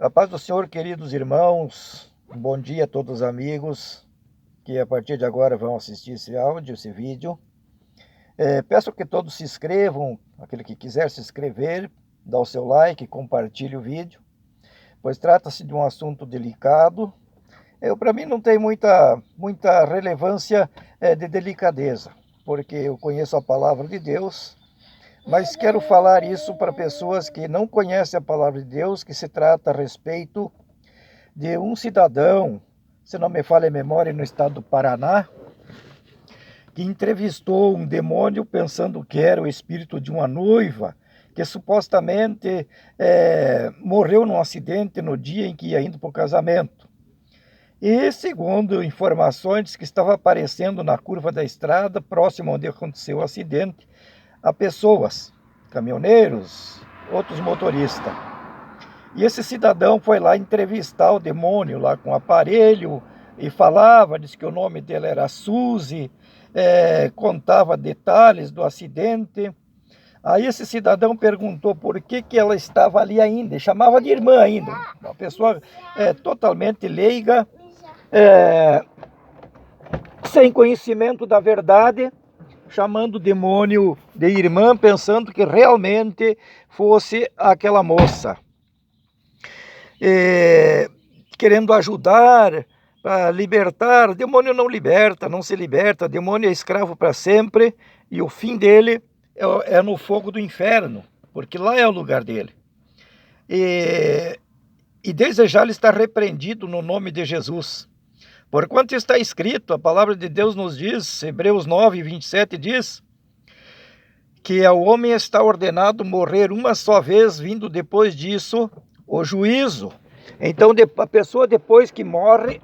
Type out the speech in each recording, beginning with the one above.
A paz do Senhor, queridos irmãos, bom dia a todos os amigos que a partir de agora vão assistir esse áudio, esse vídeo. Peço que todos se inscrevam, aquele que quiser se inscrever, dá o seu like, compartilhe o vídeo, pois trata-se de um assunto delicado. Para mim não tem muita relevância de delicadeza, porque eu conheço a palavra de Deus, mas quero falar isso para pessoas que não conhecem a palavra de Deus, que se trata a respeito de um cidadão, se não me falha a memória, no estado do Paraná, que entrevistou um demônio pensando que era o espírito de uma noiva, que supostamente morreu num acidente no dia em que ia indo para o casamento. E, segundo informações que estava aparecendo na curva da estrada, próximo onde aconteceu o acidente, a pessoas, caminhoneiros, outros motoristas. E esse cidadão foi lá entrevistar o demônio lá com o aparelho e falava, disse que o nome dele era Suzy, contava detalhes do acidente. Aí esse cidadão perguntou por que ela estava ali ainda, e chamava de irmã ainda, uma pessoa totalmente leiga, sem conhecimento da verdade, chamando o demônio de irmã, pensando que realmente fosse aquela moça. Querendo ajudar, para libertar. O demônio não liberta, não se liberta. O demônio é escravo para sempre e o fim dele é no fogo do inferno, porque lá é o lugar dele. E desejar ele estar repreendido no nome de Jesus. Porquanto está escrito, a palavra de Deus nos diz, Hebreus 9, 27 diz, que ao homem está ordenado morrer uma só vez, vindo depois disso o juízo. Então a pessoa depois que morre,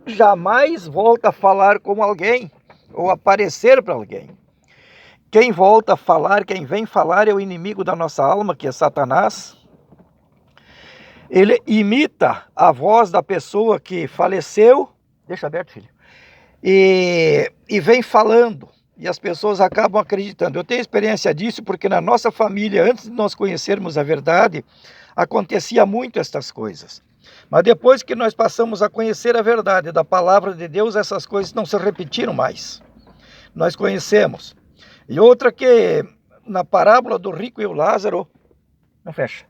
jamais volta a falar com alguém, ou aparecer para alguém. Quem volta a falar, quem vem falar é o inimigo da nossa alma, que é Satanás. Ele imita a voz da pessoa que faleceu, deixa aberto, filho, e vem falando, e as pessoas acabam acreditando. Eu tenho experiência disso porque na nossa família, antes de nós conhecermos a verdade, acontecia muito estas coisas. Mas depois que nós passamos a conhecer a verdade da palavra de Deus, essas coisas não se repetiram mais. Nós conhecemos. E outra que, na parábola do rico e o Lázaro, não fecha.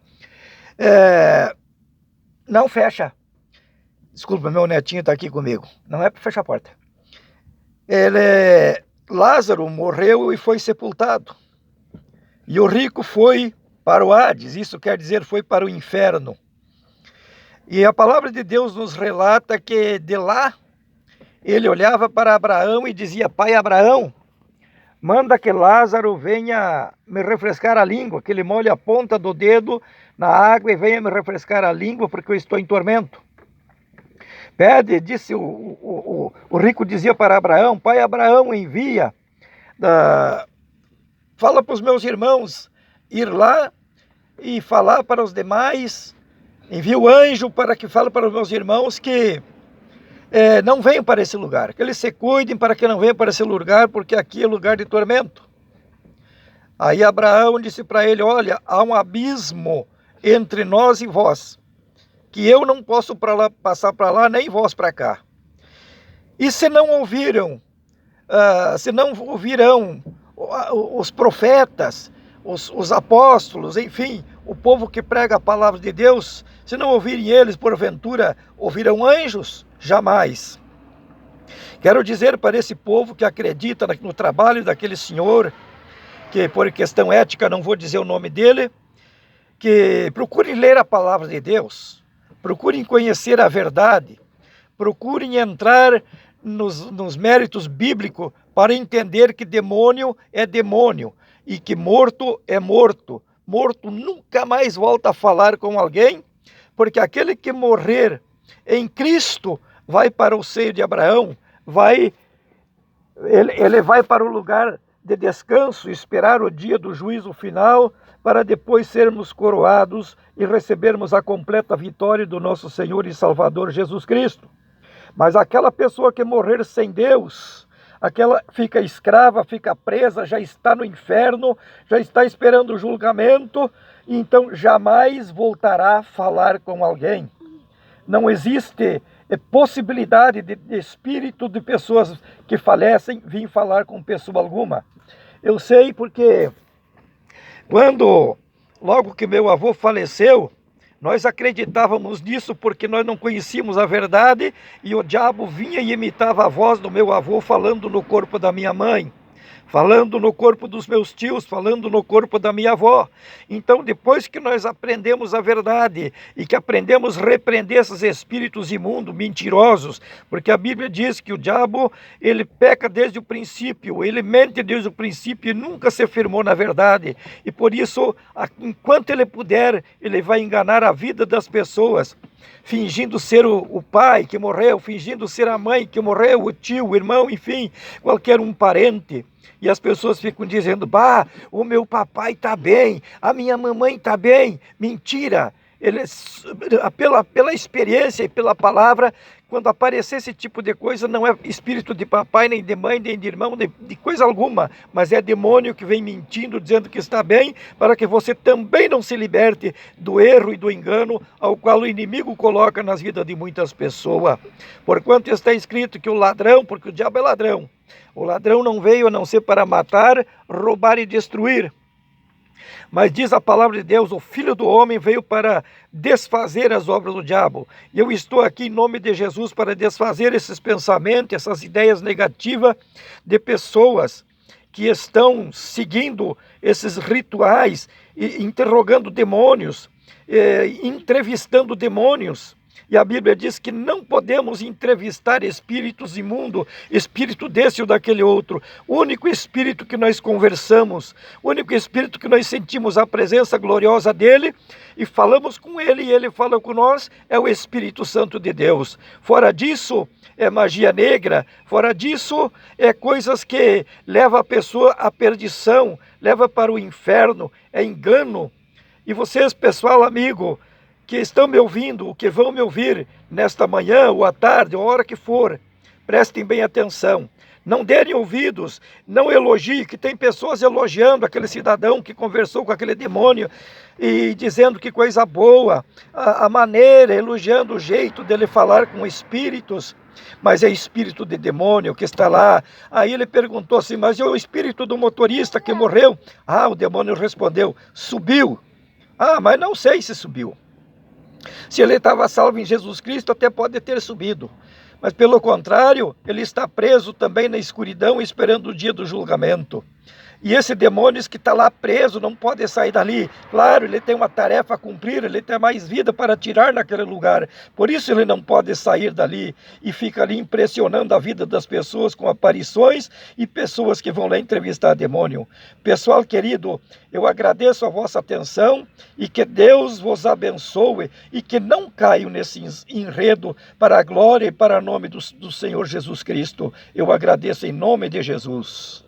Não fecha. Desculpa, meu netinho está aqui comigo. Não é para fechar a porta. Lázaro morreu e foi sepultado. E o rico foi para o Hades, isso quer dizer foi para o inferno. E a palavra de Deus nos relata que de lá ele olhava para Abraão e dizia: Pai Abraão, manda que Lázaro venha me refrescar a língua, que ele molhe a ponta do dedo na água e venha me refrescar a língua, porque eu estou em tormento. Pede, disse o rico dizia para Abraão: Pai Abraão, envia, fala para os meus irmãos ir lá e falar para os demais, envia o anjo para que fale para os meus irmãos que não venham para esse lugar, que eles se cuidem para que não venham para esse lugar, porque aqui é lugar de tormento. Aí Abraão disse para ele: olha, há um abismo entre nós e vós, que eu não posso passar para lá, nem vós para cá. E se não ouvirão os profetas, os apóstolos, enfim, o povo que prega a palavra de Deus, se não ouvirem eles, porventura, ouvirão anjos? Jamais. Quero dizer para esse povo que acredita no trabalho daquele senhor, que por questão ética não vou dizer o nome dele, que procurem ler a palavra de Deus, procurem conhecer a verdade, procurem entrar nos méritos bíblicos para entender que demônio é demônio e que morto é morto. Morto nunca mais volta a falar com alguém, porque aquele que morrer em Cristo vai para o seio de Abraão, ele vai para o lugar de descanso, esperar o dia do juízo final, para depois sermos coroados e recebermos a completa vitória do nosso Senhor e Salvador Jesus Cristo. Mas aquela pessoa que morrer sem Deus, aquela fica escrava, fica presa, já está no inferno, já está esperando o julgamento, então jamais voltará a falar com alguém. Não existe possibilidade de espírito de pessoas que falecem vir falar com pessoa alguma. Eu sei porque logo que meu avô faleceu, nós acreditávamos nisso porque nós não conhecíamos a verdade e o diabo vinha e imitava a voz do meu avô falando no corpo da minha mãe, falando no corpo dos meus tios, falando no corpo da minha avó. Então, depois que nós aprendemos a verdade e que aprendemos a repreender esses espíritos imundos, mentirosos, porque a Bíblia diz que o diabo, ele peca desde o princípio, ele mente desde o princípio e nunca se firmou na verdade. E por isso, enquanto ele puder, ele vai enganar a vida das pessoas, fingindo ser o pai que morreu, fingindo ser a mãe que morreu, o tio, o irmão, enfim, qualquer um parente. E as pessoas ficam dizendo, bah, o meu papai está bem, a minha mamãe está bem. Mentira! Pela experiência e pela palavra, quando aparecer esse tipo de coisa, não é espírito de papai, nem de mãe, nem de irmão, de coisa alguma, mas é demônio que vem mentindo, dizendo que está bem, para que você também não se liberte do erro e do engano ao qual o inimigo coloca nas vidas de muitas pessoas. Porquanto está escrito que o ladrão, porque o diabo é ladrão, o ladrão não veio a não ser para matar, roubar e destruir. Mas diz a palavra de Deus, o Filho do Homem veio para desfazer as obras do diabo. E eu estou aqui em nome de Jesus para desfazer esses pensamentos, essas ideias negativas de pessoas que estão seguindo esses rituais, interrogando demônios, entrevistando demônios. E a Bíblia diz que não podemos entrevistar espíritos imundos, espírito desse ou daquele outro. O único espírito que nós conversamos, o único espírito que nós sentimos a presença gloriosa dele e falamos com ele e ele fala com nós, é o Espírito Santo de Deus. Fora disso, é magia negra, fora disso, é coisas que levam a pessoa à perdição, leva para o inferno, é engano. E vocês, pessoal amigo, que estão me ouvindo, que vão me ouvir nesta manhã, ou à tarde, ou a hora que for, prestem bem atenção. Não derem ouvidos, não elogiem, que tem pessoas elogiando aquele cidadão que conversou com aquele demônio e dizendo que coisa boa, a maneira, elogiando o jeito dele falar com espíritos, mas é espírito de demônio que está lá. Aí ele perguntou assim, mas e o espírito do motorista que morreu? Ah, o demônio respondeu, subiu. Ah, mas não sei se subiu. Se ele estava salvo em Jesus Cristo, até pode ter subido. Mas pelo contrário, ele está preso também na escuridão, esperando o dia do julgamento. E esse demônio que está lá preso, não pode sair dali. Claro, ele tem uma tarefa a cumprir, ele tem mais vida para tirar naquele lugar. Por isso ele não pode sair dali e fica ali impressionando a vida das pessoas com aparições e pessoas que vão lá entrevistar demônio. Pessoal querido, eu agradeço a vossa atenção e que Deus vos abençoe e que não caiam nesse enredo para a glória e para o nome do Senhor Jesus Cristo. Eu agradeço em nome de Jesus.